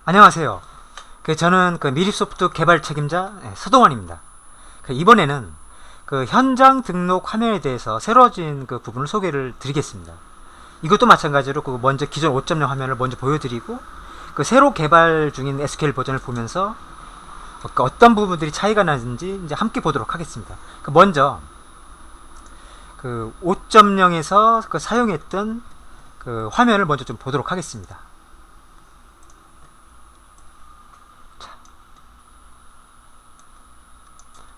안녕하세요. 저는 미립소프트 개발 책임자 서동환입니다. 이번에는 현장 등록 화면에 대해서 새로워진 부분을 소개를 드리겠습니다. 이것도 마찬가지로 먼저 기존 5.0 화면을 먼저 보여드리고 새로 개발 중인 SQL 버전을 보면서 어떤 부분들이 차이가 나는지 이제 함께 보도록 하겠습니다. 먼저 5.0에서 사용했던 화면을 먼저 좀 보도록 하겠습니다.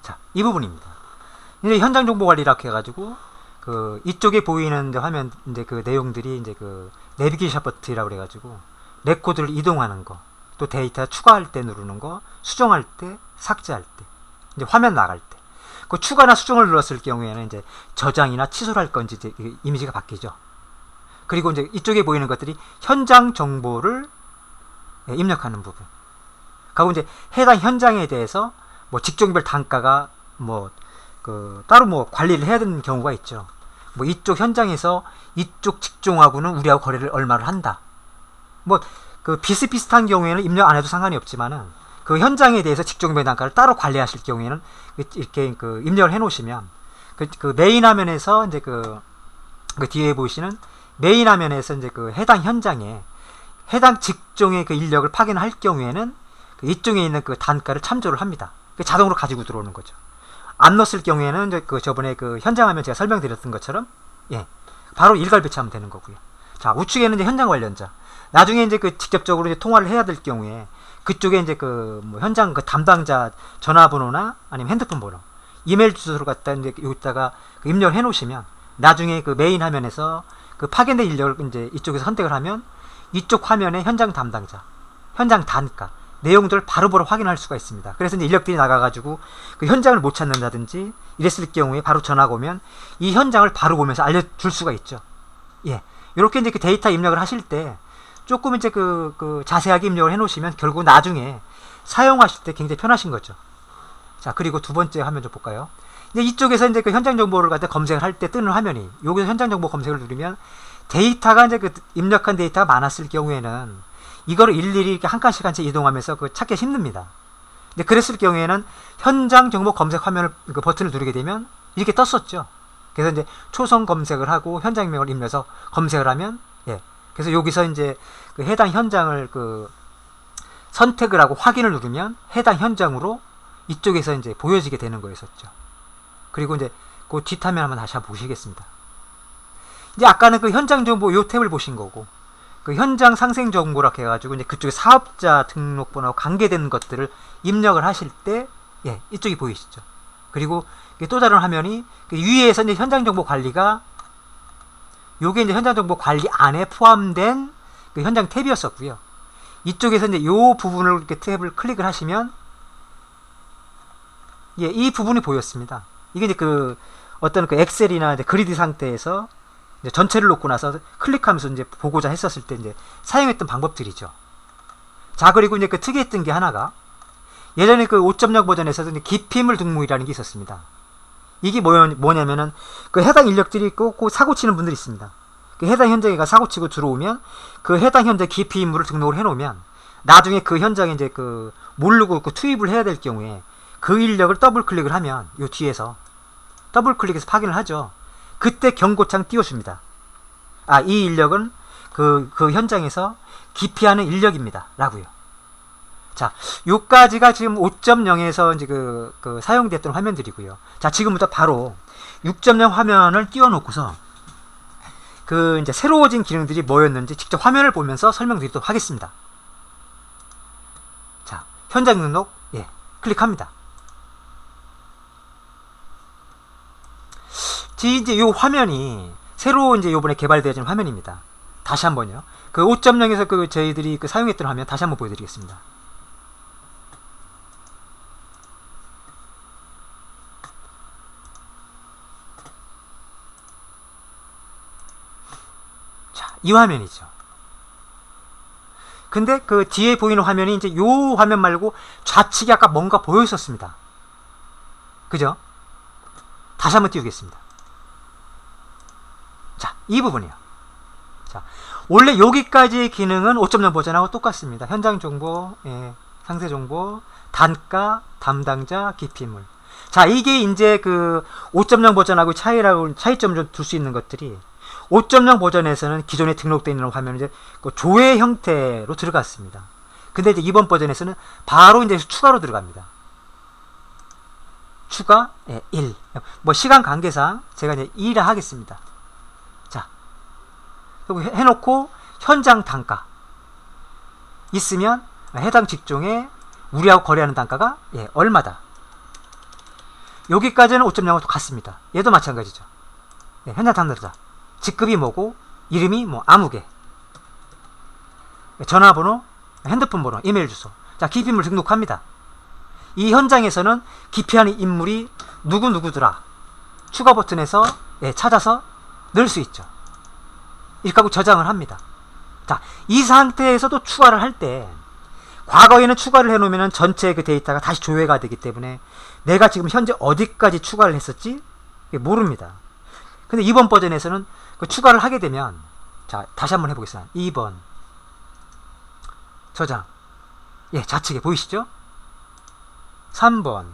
자, 이 부분입니다. 이제 현장 정보 관리라고 해가지고 이쪽에 보이는 화면 이제 내용들이 이제 내비게이션 버튼이라고 그래가지고 레코드를 이동하는 거, 또 데이터 추가할 때 누르는 거, 수정할 때, 삭제할 때, 이제 화면 나갈 때, 추가나 수정을 눌렀을 경우에는 이제 저장이나 취소를 할 건지 이제 이미지가 바뀌죠. 그리고 이제 이쪽에 보이는 것들이 현장 정보를 입력하는 부분. 그리고 이제 해당 현장에 대해서 직종별 단가가 따로 관리를 해야 되는 경우가 있죠. 이쪽 현장에서 이쪽 직종하고는 우리하고 거래를 얼마를 한다. 비슷비슷한 경우에는 입력 안 해도 상관이 없지만은 현장에 대해서 직종별 단가를 따로 관리하실 경우에는 이렇게 입력을 해 놓으시면 메인 화면에서 이제 뒤에 보시는 메인 화면에서 이제 해당 현장에 해당 직종의 인력을 파견할 경우에는 이쪽에 있는 단가를 참조를 합니다. 자동으로 가지고 들어오는 거죠. 안 넣었을 경우에는 이제 저번에 현장 화면 제가 설명드렸던 것처럼 바로 일괄 배치하면 되는 거고요. 자, 우측에는 이제 현장 관련자. 나중에 이제 직접적으로 이제 통화를 해야 될 경우에 그쪽에 이제 현장 담당자 전화번호나 아니면 핸드폰 번호, 이메일 주소를 갖다 이제 여기다가 입력을 해 놓으시면 나중에 메인 화면에서 파견된 인력을 이제 이쪽에서 선택을 하면 이쪽 화면에 현장 담당자, 현장 단가, 내용들을 바로바로 확인할 수가 있습니다. 그래서 이제 인력들이 나가가지고 현장을 못 찾는다든지 이랬을 경우에 바로 전화가 오면 이 현장을 바로 보면서 알려줄 수가 있죠. 이렇게 이제 데이터 입력을 하실 때 조금 이제 자세하게 입력을 해 놓으시면 결국 나중에 사용하실 때 굉장히 편하신 거죠. 자, 그리고 두 번째 화면 좀 볼까요? 이제 이쪽에서 이제 현장 정보를 갖다 검색을 할 때 뜨는 화면이, 여기서 현장 정보 검색을 누르면 데이터가 이제 입력한 데이터가 많았을 경우에는 이거를 일일이 이렇게 한 칸씩 한 칸씩 이동하면서 찾기 힘듭니다. 근데 그랬을 경우에는 현장 정보 검색 화면을 버튼을 누르게 되면 이렇게 떴었죠. 그래서 이제 초성 검색을 하고 현장명을 입력해서 검색을 하면 그래서 여기서 이제 해당 현장을 선택을 하고 확인을 누르면 해당 현장으로 이쪽에서 이제 보여지게 되는 거였었죠. 그리고 이제 뒷화면 한번 다시 한번 보시겠습니다. 이제 아까는 현장 정보 요 탭을 보신 거고, 현장 상생 정보라고 해가지고 이제 그쪽에 사업자 등록번호와 관계되는 것들을 입력을 하실 때 이쪽이 보이시죠. 그리고 또 다른 화면이 위에서 이제 현장 정보 관리가 요게 이제 현장 정보 관리 안에 포함된 현장 탭이었었고요. 이쪽에서 이제 요 부분을 이렇게 탭을 클릭을 하시면 이 부분이 보였습니다. 이게 이제 어떤 엑셀이나 이제 그리드 상태에서 이제 전체를 놓고 나서 클릭하면서 이제 보고자 했었을 때 이제 사용했던 방법들이죠. 자, 그리고 이제 특이했던 게 하나가 예전에 5.0 버전에서도 이제 기피물 등록이라는 게 있었습니다. 이게 뭐냐면은 해당 인력들이 꼭 사고 치는 분들이 있습니다. 해당 현장에 사고 치고 들어오면 해당 현장 기피물을 등록을 해 놓으면 나중에 현장에 이제 모르고 투입을 해야 될 경우에 인력을 더블 클릭을 하면 요 뒤에서 더블 클릭해서 확인을 하죠. 그때 경고창 띄워줍니다. 이 인력은 현장에서 기피하는 인력입니다. 라고요. 자, 요까지가 지금 5.0에서 이제 사용됐던 화면들이고요. 자, 지금부터 바로 6.0 화면을 띄워놓고서 이제 새로워진 기능들이 뭐였는지 직접 화면을 보면서 설명드리도록 하겠습니다. 자, 현장 등록, 클릭합니다. 이제 요 화면이 새로 이제 요번에 개발되어진 화면입니다. 다시 한번요. 5.0에서 저희들이 사용했던 화면 다시 한번 보여드리겠습니다. 자, 이 화면이죠. 근데 뒤에 보이는 화면이 이제 요 화면 말고 좌측에 아까 뭔가 보여 있었습니다. 그죠? 다시 한번 띄우겠습니다. 자, 이 부분이요. 자, 원래 여기까지의 기능은 5.0 버전하고 똑같습니다. 현장 정보, 상세 정보, 단가, 담당자, 기피물. 자, 이게 이제 그 5.0 버전하고 차이점을 좀 둘 수 있는 것들이 5.0 버전에서는 기존에 등록되어 있는 화면은 이제 그 조회 형태로 들어갔습니다. 근데 이제 이번 버전에서는 바로 이제 추가로 들어갑니다. 추가 1. 뭐 시간 관계상 제가 이제 2라 하겠습니다. 자, 그리고 해놓고 현장 단가 있으면 해당 직종에 우리하고 거래하는 단가가 얼마다. 여기까지는 5.0과 같습니다. 얘도 마찬가지죠. 현장 담당자 직급이 뭐고 이름이 뭐 아무개, 전화번호, 핸드폰 번호, 이메일 주소. 자, 기피물 등록합니다. 이 현장에서는 기피하는 인물이 누구누구더라 추가 버튼에서 찾아서 넣을 수 있죠. 이렇게 하고 저장을 합니다. 자, 이 상태에서도 추가를 할 때 과거에는 추가를 해놓으면 전체 그 데이터가 다시 조회가 되기 때문에 내가 지금 현재 어디까지 추가를 했었지 모릅니다. 근데 이번 버전에서는 그 추가를 하게 되면, 자, 다시 한번 해보겠습니다. 2번 저장, 좌측에 보이시죠? 3번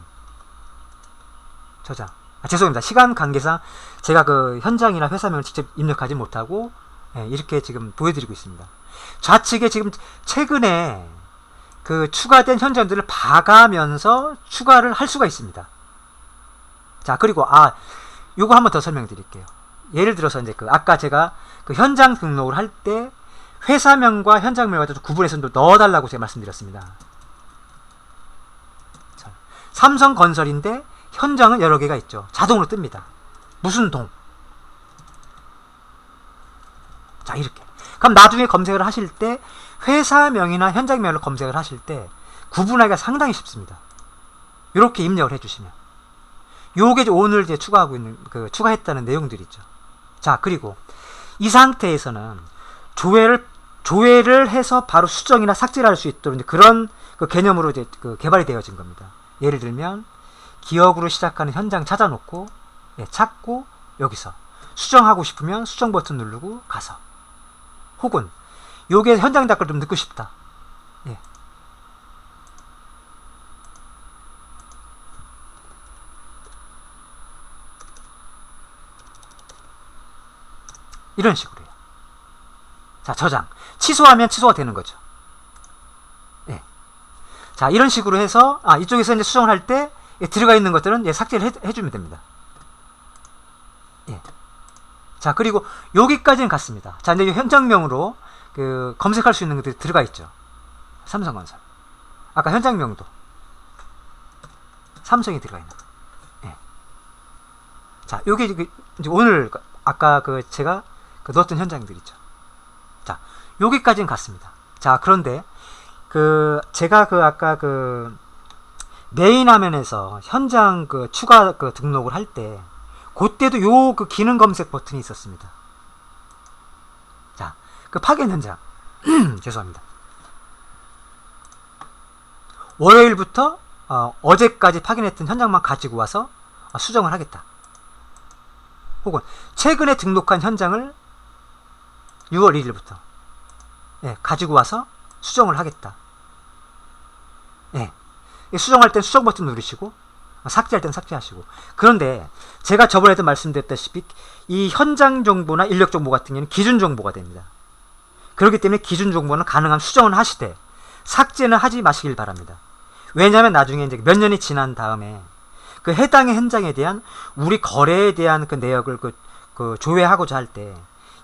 저장. 죄송합니다. 시간 관계상 제가 그 현장이나 회사명을 직접 입력하지 못하고 이렇게 지금 보여드리고 있습니다. 좌측에 지금 최근에 그 추가된 현장들을 봐가면서 추가를 할 수가 있습니다. 자, 그리고 요거 한번 더 설명드릴게요. 예를 들어서 이제 그 아까 제가 그 현장 등록을 할 때 회사명과 현장명을 가지고 구분해서 좀 넣어달라고 제가 말씀드렸습니다. 자, 삼성건설인데 현장은 여러 개가 있죠. 자동으로 뜹니다. 무슨 동. 자, 이렇게. 그럼 나중에 검색을 하실 때 회사명이나 현장명을 검색을 하실 때 구분하기가 상당히 쉽습니다. 이렇게 입력을 해주시면. 요게 오늘 이제 추가하고 있는 그 추가했다는 내용들이죠. 자, 그리고 이 상태에서는 조회를 해서 바로 수정이나 삭제를 할 수 있도록 이제 그런 그 개념으로 이제 그 개발이 되어진 겁니다. 예를 들면 기억으로 시작하는 현장 찾아놓고 찾고 여기서 수정하고 싶으면 수정 버튼 누르고 가서, 혹은 요게 현장 댓글 좀 넣고 싶다. 이런 식으로 해요. 자, 저장. 취소하면 취소가 되는 거죠. 자, 이런 식으로 해서 이쪽에서 이제 수정을 할 때 들어가 있는 것들은 삭제를 해주면 됩니다. 자, 그리고 여기까지는 같습니다. 자, 이제 현장명으로 그 검색할 수 있는 것들이 들어가 있죠. 삼성건설. 아까 현장명도 삼성이 들어가 있는 거. 자, 요게 이제 오늘 아까 그 제가 넣었던 현장들 있죠. 자, 여기까지는 같습니다. 자, 그런데 그 제가 그 아까 그 메인 화면에서 현장 그 추가 그 등록을 할 때 그때도 요 그 기능 검색 버튼이 있었습니다. 자, 그 파견 현장 죄송합니다. 월요일부터 어제까지 파견했던 현장만 가지고 와서 수정을 하겠다. 혹은 최근에 등록한 현장을 6월 1일부터 가지고 와서 수정을 하겠다. 수정할 땐 수정 버튼 누르시고 삭제할 땐 삭제하시고. 그런데 제가 저번에도 말씀드렸다시피 이 현장 정보나 인력 정보 같은 경우는 기준 정보가 됩니다. 그렇기 때문에 기준 정보는 가능한 수정은 하시되 삭제는 하지 마시길 바랍니다. 왜냐하면 나중에 이제 몇 년이 지난 다음에 그 해당의 현장에 대한 우리 거래에 대한 그 내역을 그 조회하고자 할 때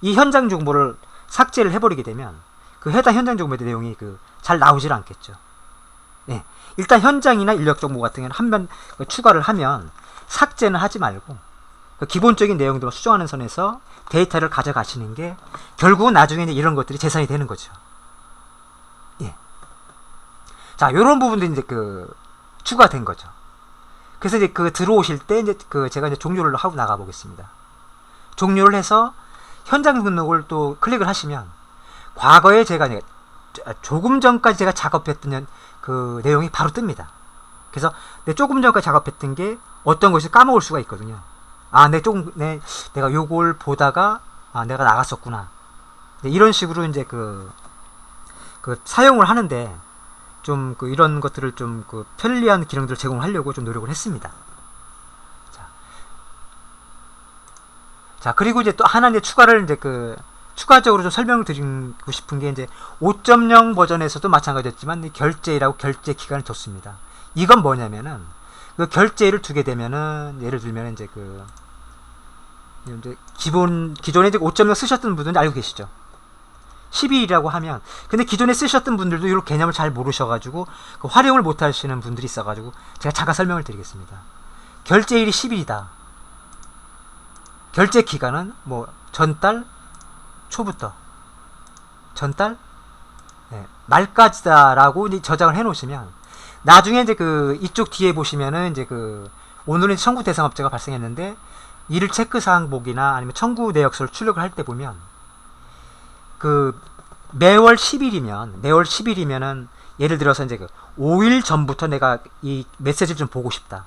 이 현장 정보를 삭제를 해버리게 되면 그 해당 현장 정보의 내용이 잘 나오질 않겠죠. 일단 현장이나 인력 정보 같은 경우는 한 번 추가를 하면 삭제는 하지 말고 그 기본적인 내용들을 수정하는 선에서 데이터를 가져가시는 게 결국은 나중에 이제 이런 것들이 재산이 되는 거죠. 자, 요런 부분도 이제 추가된 거죠. 그래서 이제 들어오실 때 이제 제가 이제 종료를 하고 나가 보겠습니다. 종료를 해서 현장 등록을 또 클릭을 하시면 과거에 제가 조금 전까지 제가 작업했던 그 내용이 바로 뜹니다. 그래서 조금 전까지 작업했던 게 어떤 것이 까먹을 수가 있거든요. 내가 요걸 보다가 내가 나갔었구나. 네, 이런 식으로 이제 그 사용을 하는데 좀 이런 것들을 좀 편리한 기능들을 제공하려고 좀 노력을 했습니다. 자, 그리고 이제 또 하나 이제 추가를 이제 추가적으로 좀 설명을 드리고 싶은 게 이제 5.0 버전에서도 마찬가지였지만 결제일하고 결제 기간을 줬습니다. 이건 뭐냐면은 그 결제일을 두게 되면은 예를 들면 이제 이제 기존에 이제 5.0 쓰셨던 분들은 알고 계시죠? 10일이라고 하면 근데 기존에 쓰셨던 분들도 이런 개념을 잘 모르셔가지고 활용을 못 하시는 분들이 있어가지고 제가 잠깐 설명을 드리겠습니다. 결제일이 10일이다. 결제 기간은 뭐 전달 초부터 전달 말까지다라고 이제 저장을 해 놓으시면 나중에 이제 이쪽 뒤에 보시면은 이제 오늘은 청구 대상업체가 발생했는데 이를 체크 사항 보기나 아니면 청구 내역서를 출력을 할 때 보면 매월 10일이면은 예를 들어서 이제 5일 전부터 내가 이 메시지를 좀 보고 싶다.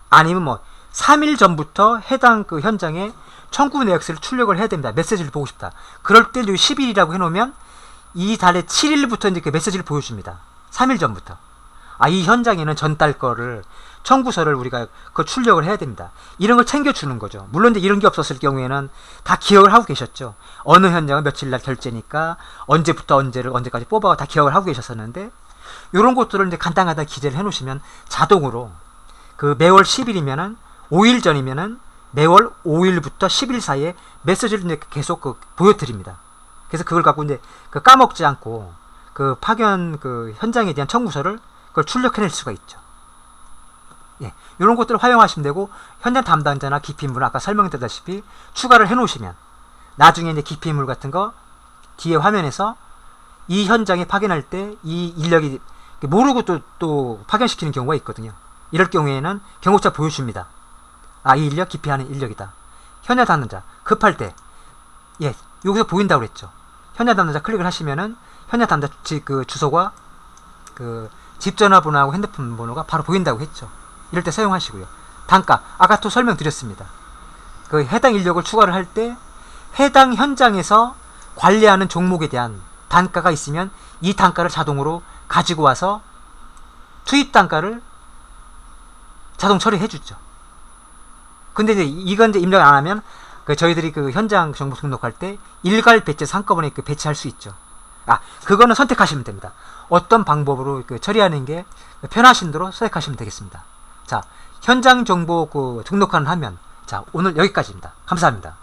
아니면 뭐 3일 전부터 해당 현장에 청구 내역서를 출력을 해야 됩니다. 메시지를 보고 싶다. 그럴 때 10일이라고 해놓으면 이 달의 7일부터 이제 메시지를 보여줍니다. 3일 전부터. 이 현장에는 전달 거를 청구서를 우리가 출력을 해야 됩니다. 이런 걸 챙겨주는 거죠. 물론 이제 이런 게 없었을 경우에는 다 기억을 하고 계셨죠. 어느 현장은 며칠 날 결제니까 언제부터 언제까지 뽑아가 다 기억을 하고 계셨었는데 이런 것들을 이제 간단하게 기재를 해놓으시면 자동으로 매월 10일이면은 5일 전이면은 매월 5일부터 10일 사이에 메시지를 이제 계속 보여드립니다. 그래서 그걸 갖고 이제 까먹지 않고 파견 현장에 대한 청구서를 그걸 출력해낼 수가 있죠. 예, 이런 것들을 활용하시면 되고 현장 담당자나 기피인물은 아까 설명드렸다시피 추가를 해놓으시면 나중에 이제 기피인물 같은 거 뒤에 화면에서 이 현장에 파견할 때 이 인력이 모르고 또 파견시키는 경우가 있거든요. 이럴 경우에는 경고차 보여줍니다. 이 인력 기피하는 인력이다. 현장 담당자 급할 때 여기서 보인다고 그랬죠. 현장 담당자 클릭을 하시면은 현장 담당자 주소가 집 전화번호하고 핸드폰 번호가 바로 보인다고 했죠. 이럴 때 사용하시고요. 단가 아까 또 설명드렸습니다. 해당 인력을 추가를 할 때 해당 현장에서 관리하는 종목에 대한 단가가 있으면 이 단가를 자동으로 가지고 와서 투입 단가를 자동 처리해 주죠. 근데 이건 이제 입력 안 하면 저희들이 현장 정보 등록할 때 일괄 배치 한꺼번에 배치할 수 있죠. 그거는 선택하시면 됩니다. 어떤 방법으로 처리하는 게 편하신 대로 선택하시면 되겠습니다. 자, 현장 정보 등록하는 화면. 자, 오늘 여기까지입니다. 감사합니다.